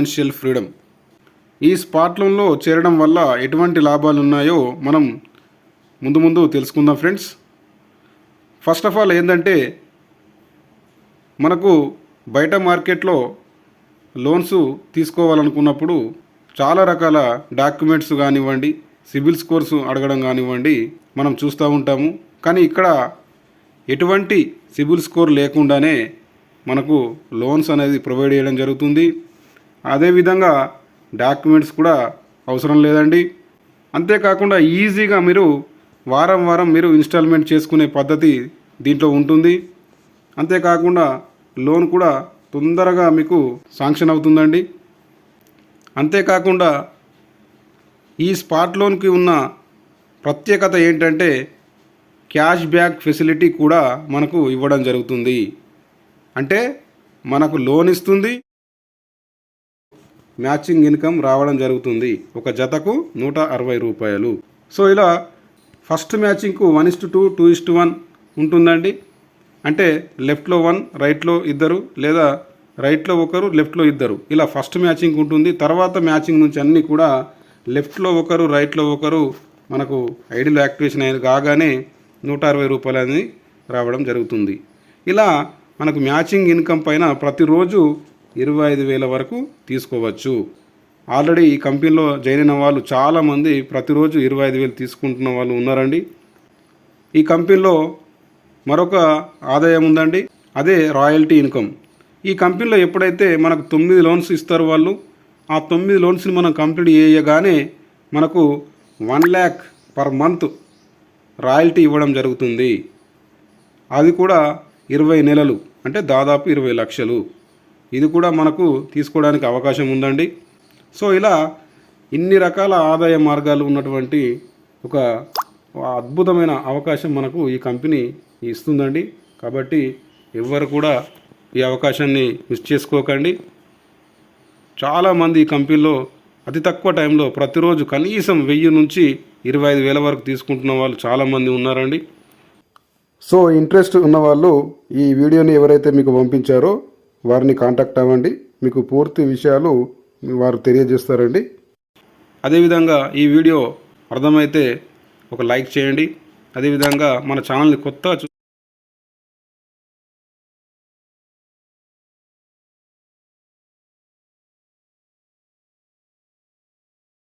Financial freedom. ఈ spot లోన్లో చేరడం వల్ల ఎటువంటి లాభాలు ఉన్నాయో మనం ముందు తెలుసుకుందాం ఫ్రెండ్స్. ఫస్ట్ ఆఫ్ ఆల్ ఏంటంటే, మనకు బయట మార్కెట్లో లోన్స్ తీసుకోవాలనుకున్నప్పుడు చాలా రకాల డాక్యుమెంట్స్ కానివ్వండి, సిబిల్ స్కోర్స్ అడగడం కానివ్వండి మనం చూస్తూ ఉంటాము. కానీ ఇక్కడ ఎటువంటి సిబిల్ స్కోర్ లేకుండానే మనకు లోన్స్ అనేది ప్రొవైడ్ చేయడం జరుగుతుంది. అదేవిధంగా డాక్యుమెంట్స్ కూడా అవసరం లేదండి. అంతేకాకుండా ఈజీగా మీరు వారం మీరు ఇన్స్టాల్మెంట్ చేసుకునే పద్ధతి దీంట్లో ఉంటుంది. అంతేకాకుండా లోన్ కూడా తొందరగా మీకు శాంక్షన్ అవుతుందండి. అంతేకాకుండా ఈ స్పాట్ లోన్కి ఉన్న ప్రత్యేకత ఏంటంటే, క్యాష్ బ్యాక్ ఫెసిలిటీ కూడా మనకు ఇవ్వడం జరుగుతుంది. అంటే మనకు లోన్ ఇస్తుంది, మ్యాచింగ్ ఇన్కమ్ రావడం జరుగుతుంది. ఒక జతకు 160 రూపాయలు. సో ఇలా ఫస్ట్ మ్యాచింగ్కు 1:2, 2:1 ఉంటుందండి. అంటే లెఫ్ట్లో 1, రైట్లో 2, లేదా రైట్లో 1, లెఫ్ట్లో 2, ఇలా ఫస్ట్ మ్యాచింగ్ ఉంటుంది. తర్వాత మ్యాచింగ్ నుంచి అన్నీ కూడా లెఫ్ట్లో 1, రైట్లో 1 మనకు ఐడిలో యాక్టివేషన్ అయ్యేది కాగానే 160 రూపాయలు అనేది రావడం జరుగుతుంది. ఇలా మనకు మ్యాచింగ్ ఇన్కమ్ పైన ప్రతిరోజు 25,000 వరకు తీసుకోవచ్చు. ఆల్రెడీ ఈ కంపెనీలో జాయిన్ అయిన వాళ్ళు చాలామంది ప్రతిరోజు 25,000 తీసుకుంటున్న వాళ్ళు ఉన్నారండి. ఈ కంపెనీలో మరొక ఆదాయం ఉందండి, అదే రాయల్టీ ఇన్కమ్. ఈ కంపెనీలో ఎప్పుడైతే మనకు 9 లోన్స్ ఇస్తారు వాళ్ళు, ఆ 9 లోన్స్ని మనం కంప్లీట్ చేయగానే మనకు 1 lakh పర్ మంత్ రాయల్టీ ఇవ్వడం జరుగుతుంది. అది కూడా 20 నెలలు, అంటే దాదాపు 20 లక్షలు. ఇది కూడా మనకు తీసుకోవడానికి అవకాశం ఉందండి. సో ఇలా ఇన్ని రకాల ఆదాయ మార్గాలు ఉన్నటువంటి ఒక అద్భుతమైన అవకాశం మనకు ఈ కంపెనీ ఇస్తుందండి. కాబట్టి ఎవ్వరు కూడా ఈ అవకాశాన్ని మిస్ చేసుకోకండి. చాలామంది ఈ కంపెనీలో అతి తక్కువ టైంలో ప్రతిరోజు కనీసం 1000 నుంచి 25,000 వరకు తీసుకుంటున్న వాళ్ళు చాలామంది ఉన్నారండి. సో ఇంట్రెస్ట్ ఉన్నవాళ్ళు ఈ వీడియోని ఎవరైతే మీకు పంపించారో వారిని కాంటాక్ట్ అవ్వండి. మీకు పూర్తి విషయాలు వారు తెలియజేస్తారండి. అదేవిధంగా ఈ వీడియో అర్థమైతే ఒక లైక్ చేయండి. అదేవిధంగా మన ఛానల్ని కొత్తగా